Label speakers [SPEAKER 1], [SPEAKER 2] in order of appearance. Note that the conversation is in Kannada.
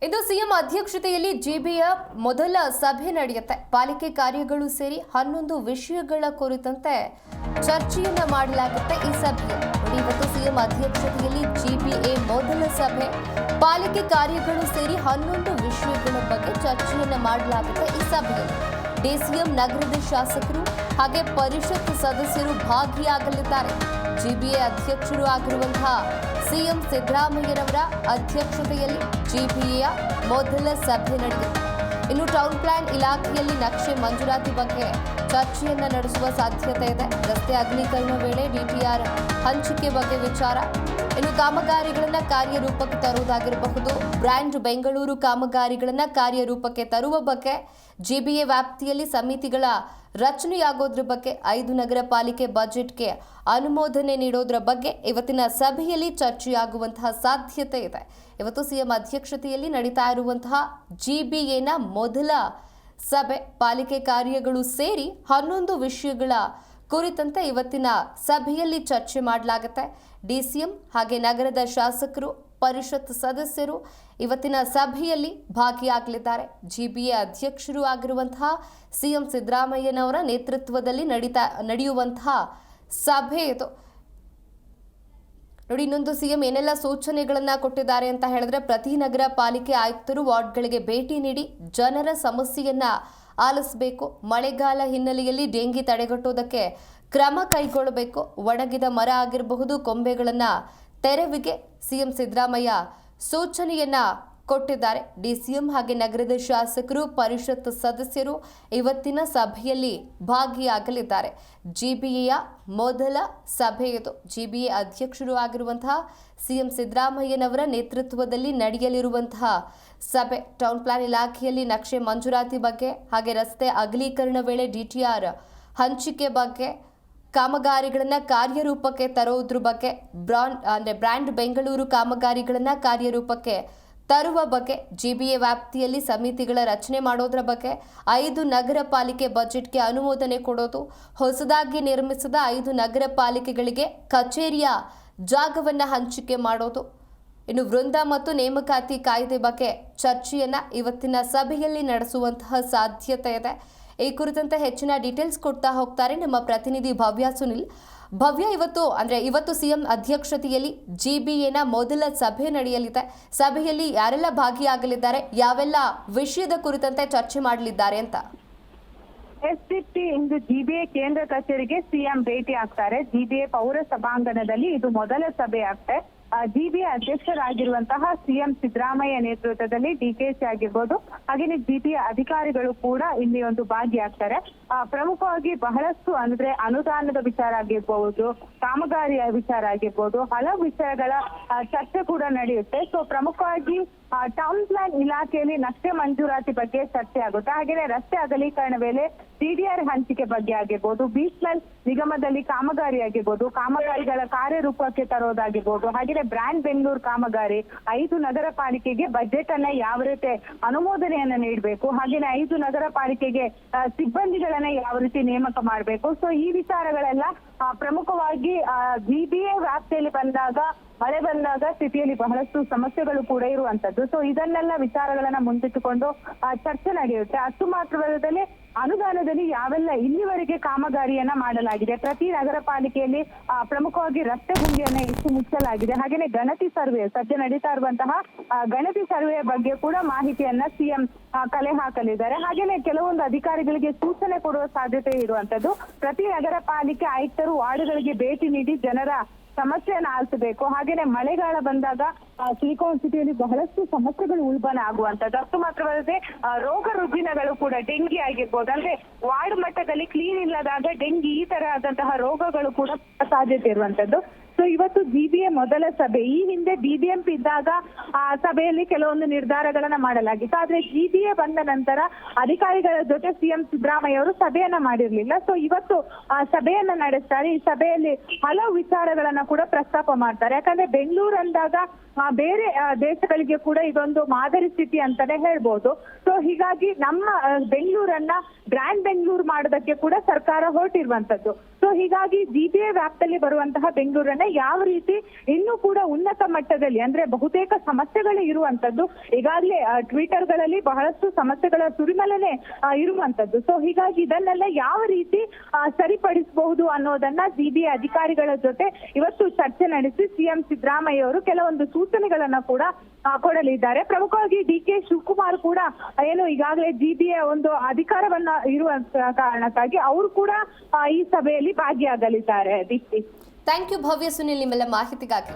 [SPEAKER 1] ಇಂದು ಸಿಎಂ ಅಧ್ಯಕ್ಷತೆಯಲ್ಲಿ ಜಿಬಿಯ ಮೊದಲ ಸಭೆ ನಡೆಯುತ್ತೆ. ಪಾಲಿಕೆ ಕಾರ್ಯಗಳು ಸೇರಿ 11 ವಿಷಯಗಳ ಕುರಿತಂತೆ ಚರ್ಚೆಯನ್ನ ಮಾಡಲಾಗುತ್ತೆ ಈ ಸಭೆಯಲ್ಲಿ. ಇವತ್ತು ಸಿಎಂ ಅಧ್ಯಕ್ಷತೆಯಲ್ಲಿ ಜಿಬಿಎ ಮೊದಲ ಸಭೆ, ಪಾಲಿಕೆ ಕಾರ್ಯಗಳು ಸೇರಿ 11 ವಿಷಯಗಳ ಬಗ್ಗೆ ಚರ್ಚೆಯನ್ನ ಮಾಡಲಾಗುತ್ತೆ ಈ ಸಭೆಯಲ್ಲಿ. ಡಿಸಿಎಂ, ನಗರದ ಶಾಸಕರು ಹಾಗೆ ಪರಿಷತ್ ಸದಸ್ಯರು ಭಾಗಿಯಾಗಲಿದ್ದಾರೆ. ಜಿಬಿಎ ಅಧ್ಯಕ್ಷರು ಆಗಿರುವಂತಹ ಸಿಎಂ ಸಿದ್ದರಾಮಯ್ಯರವರ ಅಧ್ಯಕ್ಷತೆಯಲ್ಲಿ ಜಿಬಿಎಯ ಮೊದಲ ಸಭೆ ನಡೆಯುತ್ತೆ. ಇನ್ನು ಟೌನ್ ಪ್ಲಾನ್ ಇಲಾಖೆಯಲ್ಲಿ ನಕ್ಷೆ ಮಂಜೂರಾತಿ ಬಗ್ಗೆ ಚರ್ಚೆಯನ್ನ ನಡೆಸುವ ಸಾಧ್ಯತೆ ಇದೆ. ರಸ್ತೆ ಅಗಲೀಕರಣ ವೇಳೆ ಡಿಟಿಆರ್ ಹಂಚಿಕೆ ಬಗ್ಗೆ ವಿಚಾರ, ಇನ್ನು ಕಾಮಗಾರಿಗಳನ್ನ ಕಾರ್ಯರೂಪಕ್ಕೆ ತರುವುದಾಗಿರಬಹುದು. ಬ್ರ್ಯಾಂಡ್ ಬೆಂಗಳೂರು ಕಾಮಗಾರಿಗಳನ್ನ ಕಾರ್ಯರೂಪಕ್ಕೆ ತರುವ ಬಗ್ಗೆ, ಜಿಬಿಎ ವ್ಯಾಪ್ತಿಯಲ್ಲಿ ಸಮಿತಿಗಳ ರಚನೆಯಾಗೋದ್ರ ಬಗ್ಗೆ, 5 ನಗರ ಪಾಲಿಕೆ ಬಜೆಟ್ಗೆ ಅನುಮೋದನೆ ನೀಡೋದ್ರ ಬಗ್ಗೆ ಇವತ್ತಿನ ಸಭೆಯಲ್ಲಿ ಚರ್ಚೆಯಾಗುವಂತಹ ಸಾಧ್ಯತೆ ಇದೆ. ಇವತ್ತು ಸಿಎಂ ಅಧ್ಯಕ್ಷತೆಯಲ್ಲಿ ನಡೀತಾ ಇರುವಂತಹ ಜಿಬಿಎನ ಮೊದಲ ಸಭೆ, ಪಾಲಿಕೆ ಕಾರ್ಯಗಳು ಸೇರಿ 11 ವಿಷಯಗಳ ಕುರಿತಂತೆ ಇವತ್ತಿನ ಸಭೆಯಲ್ಲಿ ಚರ್ಚೆ ಮಾಡಲಾಗುತ್ತೆ. ಡಿಸಿಎಂ ಹಾಗೆ ನಗರದ ಶಾಸಕರು, ಪರಿಷತ್ ಸದಸ್ಯರು ಇವತ್ತಿನ ಸಭೆಯಲ್ಲಿ ಭಾಗಿಯಾಗಲಿದ್ದಾರೆ. ಜಿಬಿಎ ಅಧ್ಯಕ್ಷರು ಆಗಿರುವಂತಹ ಸಿಎಂ ಸಿದ್ದರಾಮಯ್ಯನವರ ನೇತೃತ್ವದಲ್ಲಿ ನಡೆಯುವಂತಹ ಸಭೆ ಇದು. ನೋಡಿ, ಇನ್ನೊಂದು ಸಿಎಂ ಏನೆಲ್ಲ ಸೂಚನೆಗಳನ್ನ ಕೊಟ್ಟಿದ್ದಾರೆ ಅಂತ ಹೇಳಿದ್ರೆ, ಪ್ರತಿ ನಗರ ಪಾಲಿಕೆ ಆಯುಕ್ತರು ವಾರ್ಡ್ಗಳಿಗೆ ಭೇಟಿ ನೀಡಿ ಜನರ ಸಮಸ್ಯೆಯನ್ನ ಆಲಿಸಬೇಕು. ಮಳೆಗಾಲ ಹಿನ್ನೆಲೆಯಲ್ಲಿ ಡೆಂಗಿ ತಡೆಗಟ್ಟುವುದಕ್ಕೆ ಕ್ರಮ ಕೈಗೊಳ್ಳಬೇಕು. ಒಣಗಿದ ಮರ ಆಗಿರಬಹುದು, ಕೊಂಬೆಗಳನ್ನ ತೆರವಿಗೆ ಸಿಎಂ ಸಿದ್ದರಾಮಯ್ಯ ಸೂಚನೆಯನ್ನ ಕೊಟ್ಟಿದ್ದಾರೆ. ಡಿಸಿಎಂ ಹಾಗೆ ನಗರದ ಶಾಸಕರು, ಪರಿಷತ್ ಸದಸ್ಯರು ಇವತ್ತಿನ ಸಭೆಯಲ್ಲಿ ಭಾಗಿಯಾಗಲಿದ್ದಾರೆ. ಜಿಬಿಎಯ ಮೊದಲ ಸಭೆ ಇದು. ಜಿಬಿಎ ಅಧ್ಯಕ್ಷರು ಆಗಿರುವಂತಹ ಸಿಎಂ ಸಿದ್ದರಾಮಯ್ಯನವರ ನೇತೃತ್ವದಲ್ಲಿ ನಡೆಯಲಿರುವಂತಹ ಸಭೆ, ಟೌನ್ ಪ್ಲಾನ್ ಇಲಾಖೆಯಲ್ಲಿ ನಕ್ಷೆ ಮಂಜೂರಾತಿ ಬಗ್ಗೆ ಹಾಗೆ ರಸ್ತೆ ಅಗಲೀಕರಣ ವೇಳೆ ಡಿಟಿಆರ್ ಹಂಚಿಕೆ ಬಗ್ಗೆ, ಕಾಮಗಾರಿಗಳನ್ನ ಕಾರ್ಯರೂಪಕ್ಕೆ ತರೋದ್ರ ಬಗ್ಗೆ, ಬ್ರ್ಯಾಂಡ್ ಬೆಂಗಳೂರು ಕಾಮಗಾರಿಗಳನ್ನ ಕಾರ್ಯರೂಪಕ್ಕೆ ತರುವ ಬಗ್ಗೆ, ಜಿಬಿಎ ವ್ಯಾಪ್ತಿಯಲ್ಲಿ ಸಮಿತಿಗಳ ರಚನೆ ಮಾಡೋದ್ರ ಬಗ್ಗೆ, 5 ನಗರ ಪಾಲಿಕೆ ಬಜೆಟ್ಗೆ ಅನುಮೋದನೆ ಕೊಡೋದು, ಹೊಸದಾಗಿ ನಿರ್ಮಿಸಿದ 5 ನಗರ ಪಾಲಿಕೆಗಳಿಗೆ ಕಚೇರಿಯ ಜಾಗವನ್ನ ಹಂಚಿಕೆ ಮಾಡೋದು, ಇನ್ನು ವೃಂದ ಮತ್ತು ನೇಮಕಾತಿ ಕಾಯ್ದೆ ಬಗ್ಗೆ ಚರ್ಚೆಯನ್ನ ಇವತ್ತಿನ ಸಭೆಯಲ್ಲಿ ನಡೆಸುವಂತಹ ಸಾಧ್ಯತೆ ಇದೆ. ಈ ಕುರಿತಂತೆ ಹೆಚ್ಚಿನ ಡೀಟೇಲ್ಸ್ ಕೊಡ್ತಾ ಹೋಗ್ತಾರೆ ನಮ್ಮ ಪ್ರತಿನಿಧಿ ಭವ್ಯ ಸುನಿಲ್. ಭವ್ಯ, ಇವತ್ತು ಸಿಎಂ ಅಧ್ಯಕ್ಷತೆಯಲ್ಲಿ ಜಿಬಿಎನ ಮೊದಲ ಸಭೆ ನಡೆಯಲಿದೆ. ಸಭೆಯಲ್ಲಿ ಯಾರೆಲ್ಲ ಭಾಗಿಯಾಗಲಿದ್ದಾರೆ, ಯಾವೆಲ್ಲ ವಿಷಯದ ಕುರಿತಂತೆ ಚರ್ಚೆ ಮಾಡಲಿದ್ದಾರೆ ಅಂತ?
[SPEAKER 2] ಎಸ್ಡಿಟಿ ಇಂದು ಜಿಬಿಎ ಕೇಂದ್ರ ಕಚೇರಿಗೆ ಸಿಎಂ ಭೇಟಿ ಆಗ್ತಾರೆ. ಜಿಬಿಎ ಪೌರ ಸಭಾಂಗಣದಲ್ಲಿ ಇದು ಮೊದಲ ಸಭೆ ಆಗ್ತದೆ. ಜಿಬಿಎ ಅಧ್ಯಕ್ಷರಾಗಿರುವಂತಹ ಸಿಎಂ ಸಿದ್ದರಾಮಯ್ಯ ನೇತೃತ್ವದಲ್ಲಿ ಡಿಕೆಶಿ ಆಗಿರ್ಬೋದು, ಹಾಗೇನೆ ಜಿಬಿಎ ಅಧಿಕಾರಿಗಳು ಕೂಡ ಇಲ್ಲಿ ಒಂದು ಭಾಗಿಯಾಗ್ತಾರೆ. ಪ್ರಮುಖವಾಗಿ ಬಹಳಷ್ಟು ಅಂದ್ರೆ ಅನುದಾನದ ವಿಚಾರ ಆಗಿರ್ಬಹುದು, ಕಾಮಗಾರಿಯ ವಿಚಾರ ಆಗಿರ್ಬೋದು, ಹಲವು ವಿಷಯಗಳ ಚರ್ಚೆ ಕೂಡ ನಡೆಯುತ್ತೆ. ಸೊ ಪ್ರಮುಖವಾಗಿ ಟೌನ್ ಪ್ಲಾನ್ ಇಲಾಖೆಯಲ್ಲಿ ನಕ್ಷೆ ಮಂಜೂರಾತಿ ಬಗ್ಗೆ ಚರ್ಚೆ ಆಗುತ್ತೆ. ಹಾಗೇನೆ ರಸ್ತೆ ಅಗಲೀಕರಣ ವೇಳೆ ಟಿಡಿಆರ್ ಹಂಚಿಕೆ ಬಗ್ಗೆ ಆಗಿರ್ಬೋದು, ಬೀಚ್ಮೆಲ್ ನಿಗಮದಲ್ಲಿ ಕಾಮಗಾರಿ ಆಗಿರ್ಬೋದು, ಕಾಮಗಾರಿಗಳ ಕಾರ್ಯರೂಪಕ್ಕೆ ತರೋದಾಗಿರ್ಬೋದು, ಹಾಗೆಯೇ ಬ್ರ್ಯಾಂಡ್ ಬೆಂಗಳೂರು ಕಾಮಗಾರಿ, 5 ನಗರ ಪಾಲಿಕೆಗೆ ಬಜೆಟ್ ಅನ್ನ ಯಾವ ರೀತಿ ಅನುಮೋದನೆಯನ್ನ ನೀಡಬೇಕು, ಹಾಗೇನೆ 5 ನಗರ ಪಾಲಿಕೆಗೆ ಸಿಬ್ಬಂದಿಗಳನ್ನ ಯಾವ ರೀತಿ ನೇಮಕ ಮಾಡಬೇಕು. ಸೊ ಈ ವಿಚಾರಗಳೆಲ್ಲ ಪ್ರಮುಖವಾಗಿ ಜಿಬಿಎ ವ್ಯಾಪ್ತಿಯಲ್ಲಿ ಬಂದಾಗ, ಮಳೆ ಬಂದಾಗ ಸಿಟಿಯಲ್ಲಿ ಬಹಳಷ್ಟು ಸಮಸ್ಯೆಗಳು ಕೂಡ ಇರುವಂತದ್ದು. ಸೊ ಇದನ್ನೆಲ್ಲ ವಿಚಾರಗಳನ್ನ ಮುಂದಿಟ್ಟುಕೊಂಡು ಚರ್ಚೆ ನಡೆಯುತ್ತೆ. ಅಷ್ಟು ಮಾತ್ರವಲ್ಲದೆ ಅನುದಾನದಲ್ಲಿ ಯಾವೆಲ್ಲ ಇಲ್ಲಿವರೆಗೆ ಕಾಮಗಾರಿಯನ್ನ ಮಾಡಲಾಗಿದೆ, ಪ್ರತಿ ನಗರ ಪಾಲಿಕೆಯಲ್ಲಿ ಪ್ರಮುಖವಾಗಿ ರಸ್ತೆ ಗುಂಡಿಯನ್ನ ಎಷ್ಟು ಮುಚ್ಚಲಾಗಿದೆ, ಹಾಗೇನೆ ಗಣತಿ ಸರ್ವೆ ಸದ್ಯ ನಡೀತಾ ಇರುವಂತಹ ಗಣತಿ ಸರ್ವೆಯ ಬಗ್ಗೆ ಕೂಡ ಮಾಹಿತಿಯನ್ನ ಸಿಎಂ ಕಲೆ ಹಾಕಲಿದ್ದಾರೆ. ಹಾಗೇನೆ ಕೆಲವೊಂದು ಅಧಿಕಾರಿಗಳಿಗೆ ಸೂಚನೆ ಕೊಡುವ ಸಾಧ್ಯತೆ ಇರುವಂತದ್ದು. ಪ್ರತಿ ನಗರ ಪಾಲಿಕೆ ಆಯುಕ್ತರು ವಾರ್ಡ್ಗಳಿಗೆ ಭೇಟಿ ನೀಡಿ ಜನರ ಸಮಸ್ಯೆಯನ್ನು ಆಲಿಸಬೇಕು. ಹಾಗೇನೆ ಮಳೆಗಾಲ ಬಂದಾಗ ಸಿಲಿಕಾನ್ ಸಿಟಿಯಲ್ಲಿ ಬಹಳಷ್ಟು ಸಮಸ್ಯೆಗಳು ಉಲ್ಬಣ ಆಗುವಂತದ್ದು. ಅಷ್ಟು ಮಾತ್ರವಲ್ಲದೆ ರೋಗ ರುಜಿನಗಳು ಕೂಡ, ಡೆಂಗಿ ಆಗಿರ್ಬೋದು, ಅಂದ್ರೆ ವಾರ್ಡ್ ಮಟ್ಟದಲ್ಲಿ ಕ್ಲೀನ್ ಇಲ್ಲದಾಗ ಡೆಂಗಿ ಈ ತರಹದಂತಹ ರೋಗಗಳು ಕೂಡ ಸಾಧ್ಯತೆ ಇರುವಂತದ್ದು. ಸೊ ಇವತ್ತು ಜಿಬಿಎ ಮೊದಲ ಸಭೆ. ಈ ಹಿಂದೆ ಬಿಬಿಎಂಪಿ ಇದ್ದಾಗ ಆ ಸಭೆಯಲ್ಲಿ ಕೆಲವೊಂದು ನಿರ್ಧಾರಗಳನ್ನ ಮಾಡಲಾಗಿತ್ತು. ಆದ್ರೆ ಜಿಬಿಎ ಬಂದ ನಂತರ ಅಧಿಕಾರಿಗಳ ಜೊತೆ ಸಿಎಂ ಸಿದ್ದರಾಮಯ್ಯ ಅವರು ಸಭೆಯನ್ನ ಮಾಡಿರ್ಲಿಲ್ಲ. ಸೊ ಇವತ್ತು ಆ ಸಭೆಯನ್ನ ನಡೆಸ್ತಾರೆ. ಈ ಸಭೆಯಲ್ಲಿ ಹಲವು ವಿಚಾರಗಳನ್ನ ಕೂಡ ಪ್ರಸ್ತಾಪ ಮಾಡ್ತಾರೆ. ಯಾಕಂದ್ರೆ ಬೆಂಗಳೂರು ಅಂದಾಗ ಬೇರೆ ದೇಶಗಳಿಗೆ ಕೂಡ ಇದೊಂದು ಮಾದರಿ ಸ್ಥಿತಿ ಅಂತಾನೆ ಹೇಳ್ಬೋದು. ಸೊ ಹೀಗಾಗಿ ನಮ್ಮ ಬೆಂಗಳೂರನ್ನ ಬ್ರ್ಯಾಂಡ್ ಬೆಂಗಳೂರು ಮಾಡೋದಕ್ಕೆ ಕೂಡ ಸರ್ಕಾರ ಹೊರಟಿರುವಂತದ್ದು. ಸೊ ಹೀಗಾಗಿ ಜಿಬಿಎ ವ್ಯಾಪ್ತಿಯಲ್ಲಿ ಬರುವಂತಹ ಬೆಂಗಳೂರನ್ನ ಅನ್ನೋದನ್ನ ಯಾವ ರೀತಿ ಇನ್ನೂ ಕೂಡ ಉನ್ನತ ಮಟ್ಟದಲ್ಲಿ ಅಂದ್ರೆ ಬಹುತೇಕ ಸಮಸ್ಯೆಗಳು ಇರುವಂತದ್ದು, ಈಗಾಗಲೇ ಟ್ವಿಟರ್ ಗಳಲ್ಲಿ ಬಹಳಷ್ಟು ಸಮಸ್ಯೆಗಳ ಸುರಿಮಲೆನೆ ಇರುವಂತದ್ದು. ಸೊ ಹೀಗಾಗಿ ಇದನ್ನೆಲ್ಲ ಯಾವ ರೀತಿ ಸರಿಪಡಿಸಬಹುದು ಅನ್ನೋದನ್ನ ಸಿಬಿಐ ಅಧಿಕಾರಿಗಳ ಜೊತೆ ಇವತ್ತು ಚರ್ಚೆ ನಡೆಸಿ ಸಿಎಂ ಸಿದ್ದರಾಮಯ್ಯ ಅವರು ಕೆಲವೊಂದು ಸೂಚನೆಗಳನ್ನ ಕೂಡ ಕೊಡಲಿದ್ದಾರೆ. ಪ್ರಮುಖವಾಗಿ ಡಿ.ಕೆ. ಶಿವಕುಮಾರ್ ಕೂಡ ಏನು ಈಗಾಗಲೇ ಸಿಬಿಐ ಒಂದು ಅಧಿಕಾರವನ್ನ ಇರುವ ಕಾರಣಕ್ಕಾಗಿ ಅವರು ಕೂಡ ಈ ಸಭೆಯಲ್ಲಿ ಭಾಗಿಯಾಗಲಿದ್ದಾರೆ. ದೀಪ್ತಿ,
[SPEAKER 1] ಥ್ಯಾಂಕ್ ಯು ಭವ್ಯ ಸುನಿಲ್ ನಿಮ್ಮೆಲ್ಲ ಮಾಹಿತಿಗಾಗಿ.